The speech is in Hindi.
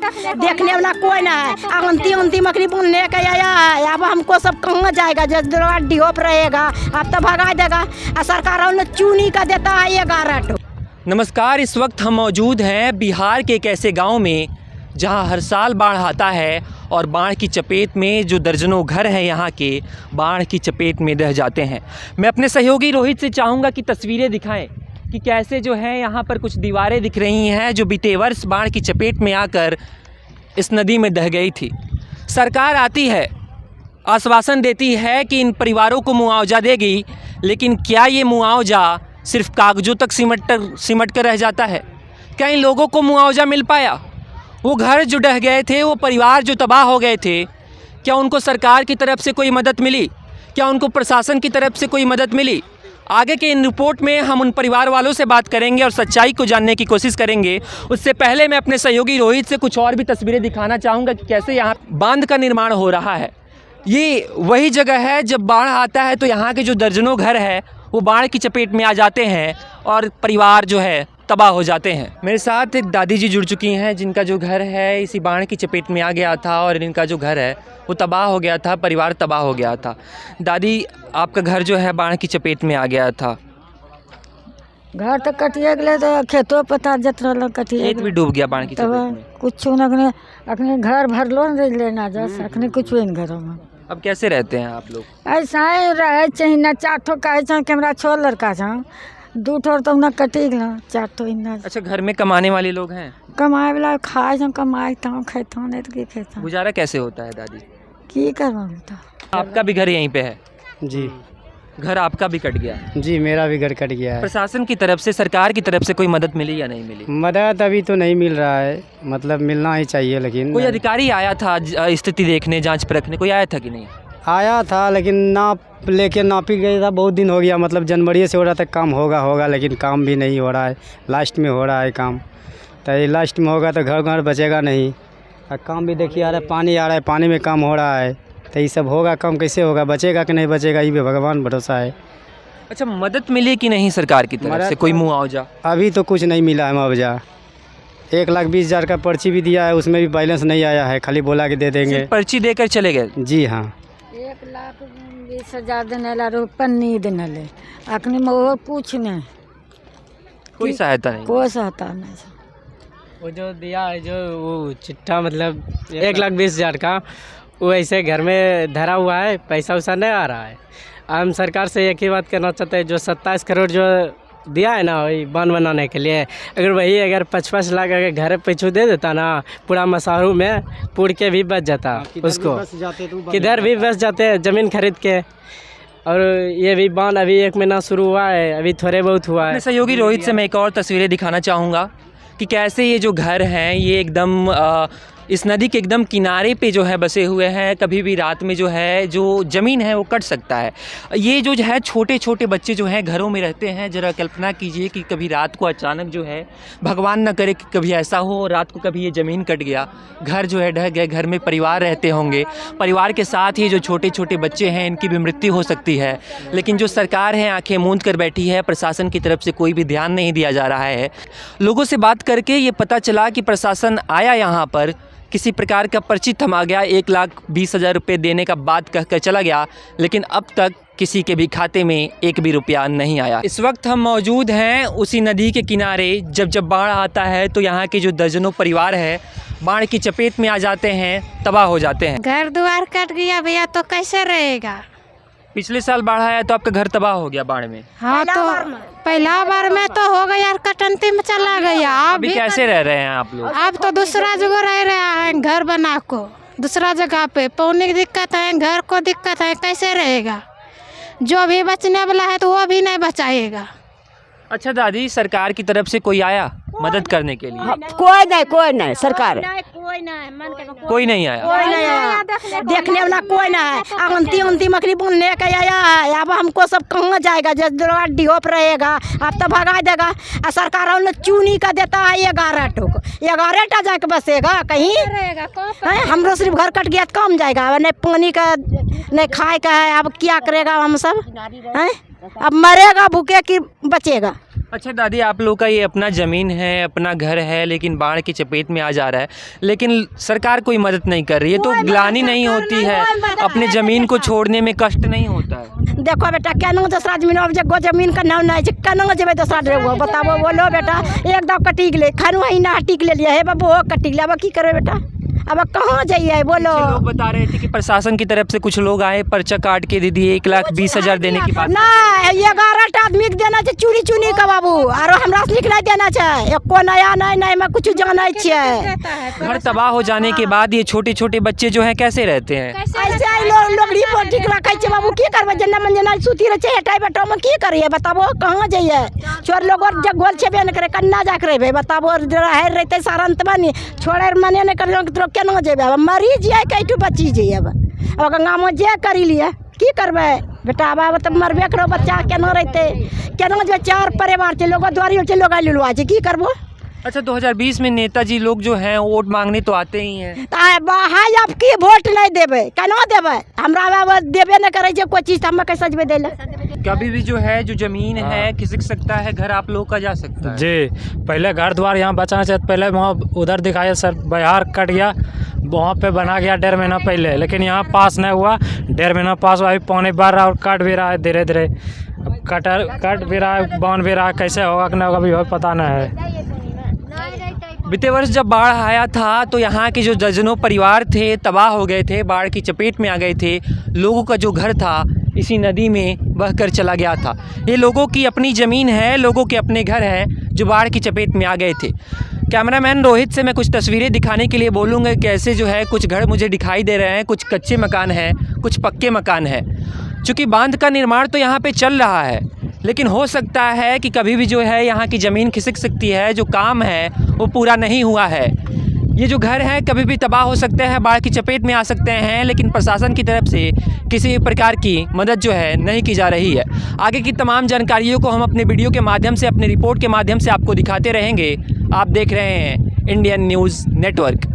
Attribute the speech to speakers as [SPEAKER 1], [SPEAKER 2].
[SPEAKER 1] देखने वाला कोई ना है। अब अंती मकड़ी बुनने का आया है, अब हमको सब कहाँ जाएगा, जब डिहोप रहेगा अब तो भगा देगा। और सरकार ने चूनी का देता है 11 ठो।
[SPEAKER 2] नमस्कार, इस वक्त हम मौजूद हैं बिहार के एक ऐसे गांव में जहां हर साल बाढ़ आता है और बाढ़ की चपेट में जो दर्जनों घर हैं यहाँ के बाढ़ की चपेट में रह जाते हैं। मैं अपने सहयोगी रोहित से चाहूँगा कि तस्वीरें दिखाएं कि कैसे जो है यहाँ पर कुछ दीवारें दिख रही हैं जो बीते वर्ष बाढ़ की चपेट में आकर इस नदी में दह गई थी। सरकार आती है, आश्वासन देती है कि इन परिवारों को मुआवजा देगी, लेकिन क्या ये मुआवजा सिर्फ कागजों तक सिमट कर रह जाता है? क्या इन लोगों को मुआवजा मिल पाया? वो घर जो ढह गए थे, वो परिवार जो तबाह हो गए थे, क्या उनको सरकार की तरफ से कोई मदद मिली? क्या उनको प्रशासन की तरफ से कोई मदद मिली? आगे के इन रिपोर्ट में हम उन परिवार वालों से बात करेंगे और सच्चाई को जानने की कोशिश करेंगे। उससे पहले मैं अपने सहयोगी रोहित से कुछ और भी तस्वीरें दिखाना चाहूँगा कि कैसे यहाँ बांध का निर्माण हो रहा है। ये वही जगह है, जब बाढ़ आता है तो यहाँ के जो दर्जनों घर है वो बाढ़ की चपेट में आ जाते हैं और परिवार जो है तबाह हो जाते हैं। मेरे साथ एक दादी जी जुड़ चुकी हैं जिनका जो घर है इसी बाढ़ की चपेट में आ गया था और इनका जो घर है वो तबाह हो गया था, परिवार तबाह हो गया था। दादी, आपका घर जो है बाढ़ की चपेट में आ गया था।
[SPEAKER 3] घर तो कटिए गए, तो खेतों पता जतरा कटिए,
[SPEAKER 2] खेत भी डूब गया बाढ़ की चपेट में।
[SPEAKER 3] कुछ अखने घर भरलो न लेना जा अखने कुछ घरों में।
[SPEAKER 2] अब कैसे रहते हैं आप लोग?
[SPEAKER 3] ऐसा ही रहे चाहिए ना। 4 ठो कहे छा कि हमरा 6 लड़का छा, 2 ठो तो ना कटी गया, 4 ठो इन्ना।
[SPEAKER 2] अच्छा, घर में कमाने वाले लोग हैं?
[SPEAKER 3] कमाए वाला खाए छा, कमाता खेता नहीं तो की खेता।
[SPEAKER 2] गुजारा कैसे होता है दादी?
[SPEAKER 3] की करवा होता।
[SPEAKER 2] आपका भी घर यहीं पे है?
[SPEAKER 4] जी।
[SPEAKER 2] घर आपका भी कट गया?
[SPEAKER 4] जी, मेरा भी घर कट गया है।
[SPEAKER 2] प्रशासन की तरफ से, सरकार की तरफ से कोई मदद मिली या नहीं मिली?
[SPEAKER 4] मदद अभी तो नहीं मिल रहा है, मतलब मिलना ही चाहिए, लेकिन
[SPEAKER 2] कोई अधिकारी आया था स्थिति देखने, जांच परखने, कोई आया था कि नहीं?
[SPEAKER 4] आया था, लेकिन नाप लेके नापी गया था। बहुत दिन हो गया, मतलब जनवरी से हो रहा था काम होगा, लेकिन काम भी नहीं हो रहा है। लास्ट में हो रहा है काम, तो ये लास्ट में होगा तो घर बचेगा नहीं। और काम भी देखिए आ रहा है, पानी आ रहा है, पानी में काम हो रहा है, तो ये सब होगा, काम कैसे होगा, बचेगा कि नहीं बचेगा, ये भी भगवान भरोसा है।
[SPEAKER 2] अच्छा, मदद मिली कि नहीं सरकार की तरफ से कोई मुआवजा?
[SPEAKER 4] अभी तो कुछ नहीं मिला है मुआवजा। 1,20,000 का पर्ची भी दिया है, उसमें भी बैलेंस नहीं आया है, खाली बोला कि दे देंगे।
[SPEAKER 2] पर्ची देकर चले गए?
[SPEAKER 4] जी हाँ।
[SPEAKER 3] 1,20,000 देने ला, पन्नी देने ले, अखनी में वो कुछ नहीं,
[SPEAKER 2] कोई सहायता नहीं?
[SPEAKER 3] कोई सहायता नहीं।
[SPEAKER 5] वो जो दिया है, जो वो चिट्ठा, मतलब 1,20,000 का, वो ऐसे घर में धरा हुआ है, पैसा वैसा नहीं आ रहा है। हम सरकार से एक ही बात करना चाहते हैं, जो 27 करोड़ जो दिया है ना वही बांध बनाने के लिए, अगर 55 लाख अगर घर पीछू दे देता ना, पूरा मसारू में पूड़ के भी बच जाता उसको, किधर भी बच जाते ज़मीन खरीद के। और ये भी बांध अभी 1 महीना शुरू हुआ है, अभी थोड़े बहुत हुआ है।
[SPEAKER 2] सहयोगी रोहित से मैं एक और तस्वीरें दिखाना चाहूँगा कि कैसे ये जो घर हैं ये एकदम इस नदी के एकदम किनारे पे जो है बसे हुए हैं। कभी भी रात में जो है जो ज़मीन है वो कट सकता है। ये जो है छोटे छोटे बच्चे जो हैं घरों में रहते हैं। ज़रा कल्पना कीजिए कि कभी रात को अचानक जो है, भगवान न करे कि कभी ऐसा हो, रात को कभी ये ज़मीन कट गया, घर जो है ढह गए, घर में परिवार रहते होंगे, परिवार के साथ ही जो छोटे छोटे बच्चे हैं इनकी भी मृत्यु हो सकती है। लेकिन जो सरकार है आंखें मूंद कर बैठी है, प्रशासन की तरफ से कोई भी ध्यान नहीं दिया जा रहा है। लोगों से बात करके ये पता चला कि प्रशासन आया यहाँ पर, किसी प्रकार का पर्ची थमा गया, 1,20,000 रुपये देने का बात कहकर चला गया, लेकिन अब तक किसी के भी खाते में 1 भी रुपया नहीं आया। इस वक्त हम मौजूद हैं उसी नदी के किनारे। जब बाढ़ आता है तो यहाँ के जो दर्जनों परिवार है बाढ़ की चपेट में आ जाते हैं, तबाह हो जाते हैं।
[SPEAKER 1] घर द्वार कट गया भैया तो कैसे रहेगा?
[SPEAKER 2] पिछले साल बाढ़ आया तो आपका घर तबाह हो गया बाढ़ में?
[SPEAKER 1] हाँ, तो पहला बार में तो हो गया, कटंती में चला गया।
[SPEAKER 2] अभी कैसे रह रहे हैं आप लोग?
[SPEAKER 1] अब तो दूसरा जगह रह रहा है, घर बना को दूसरा जगह पे। पानी की दिक्कत है, घर को दिक्कत है, कैसे रहेगा? जो भी बचने वाला है तो वो भी नहीं बचाएगा।
[SPEAKER 2] अच्छा दादी, सरकार की तरफ से कोई आया मदद करने के लिए?
[SPEAKER 3] कोई नहीं सरकार,
[SPEAKER 2] कोई नहीं आया।
[SPEAKER 1] देखने वाला कोई ना है। अब अंती मकड़ी बुनने का आया है, अब हमको सब कहाँ जाएगा, जब डिहोप रहेगा अब तो भगा देगा। और सरकार ने चूनी का देता है 11 ठो, 11 टा जाके बसेगा कहीं? हमरो सिर्फ घर कट गया तो कम जाएगा, नहीं पानी का नहीं खाए का है। अब क्या करेगा हम सब हैं? अब मरेगा भूखे कि बचेगा?
[SPEAKER 2] अच्छा दादी, आप लोग का ये अपना ज़मीन है, अपना घर है, लेकिन बाढ़ की चपेट में आ जा रहा है, लेकिन सरकार कोई मदद नहीं कर रही है, तो ग्लानि नहीं होती है? अपने ज़मीन को छोड़ने में कष्ट नहीं होता है?
[SPEAKER 1] देखो बेटा केना दूसरा जमीन अब जगह जमीन का नाम नहीं केना जेबे दूसरा जगह बताबो बोलो बेटा एकदम कटी गेले खानु ही ना टिक ले लिया हे बाबू हो कटी गेले अब की करे बेटा अब कहाँ जाइए बोलो।
[SPEAKER 2] कुछ लोग बता रहे थे कि प्रशासन की तरफ से कुछ लोग आए, पर्चा काट के दे दिए, 1,20,000 देने की बात।
[SPEAKER 1] ना 11 आदमी के देना चाहिए चुनी चुनी का बाबू, और हमरा से नहीं देना चाहिए, एको नया नहीं मैं कुछ जाना छिए।
[SPEAKER 2] घर तबाह हो जाने के बाद ये छोटे छोटे बच्चे जो हैं कैसे रहते हैं?
[SPEAKER 1] ऐसे लोग रिपोर्ट ठीक रखे छे बाबू की करबे जना मंजना सुती रहे हटाई बेटा में की करिए बताबो कहाँ जाइए। छोर लोग और जगोल छेबे न करे कन्ना जा करे बताबो रहे रहते सारंत बनी छोड़े मने न कर केना जेबे अब मरी जिए कैठू बची जाइए अब गंगा में जे करी लिए की करबे बेटा अब तब मरबे करो बच्चा केना रहते केना जे चार परिवार छे लोग द्वारी छे लोग लुलवा छे की करबो।
[SPEAKER 2] अच्छा 2020 में नेताजी लोग जो हैं वोट मांगने तो आते ही हैं,
[SPEAKER 1] हाय आप की वोट नहीं देबे केना देबे हमरा देबे न करे कोई चीज हम कैसे जबे देले।
[SPEAKER 2] कभी भी जो है जो जमीन है खिसक सकता है, घर आप लोग का जा सकता है।
[SPEAKER 6] जी पहले घर द्वार यहाँ बचाना चाहिए, पहले वहाँ उधर दिखाया सर बिहार कट गया, वहाँ पे बना गया 1.5 महीना पहले, लेकिन यहाँ पास नहीं हुआ, 1.5 महीना पास हुआ, अभी पौने बार रहा और कट भी रहा है धीरे धीरे, अब कट भी रहा है बन भी रहा है, कैसे होगा कि नहीं होगा अभी पता नहीं है।
[SPEAKER 2] बीते वर्ष जब बाढ़ आया था तो यहाँ के जो दर्जनों परिवार थे तबाह हो गए थे, बाढ़ की चपेट में आ गए थे, लोगों का जो घर था इसी नदी में बहकर चला गया था। ये लोगों की अपनी ज़मीन है, लोगों के अपने घर हैं जो बाढ़ की चपेट में आ गए थे। कैमरामैन रोहित से मैं कुछ तस्वीरें दिखाने के लिए बोलूँगा, कैसे जो है कुछ घर मुझे दिखाई दे रहे हैं, कुछ कच्चे मकान हैं, कुछ पक्के मकान हैं। चूँकि बांध का निर्माण तो यहाँ पे चल रहा है, लेकिन हो सकता है कि कभी भी जो है यहाँ की ज़मीन खिसक सकती है, जो काम है वो पूरा नहीं हुआ है। ये जो घर हैं कभी भी तबाह हो सकते हैं, बाढ़ की चपेट में आ सकते हैं, लेकिन प्रशासन की तरफ से किसी प्रकार की मदद जो है नहीं की जा रही है। आगे की तमाम जानकारियों को हम अपने वीडियो के माध्यम से, अपने रिपोर्ट के माध्यम से आपको दिखाते रहेंगे। आप देख रहे हैं इंडियन न्यूज़ नेटवर्क।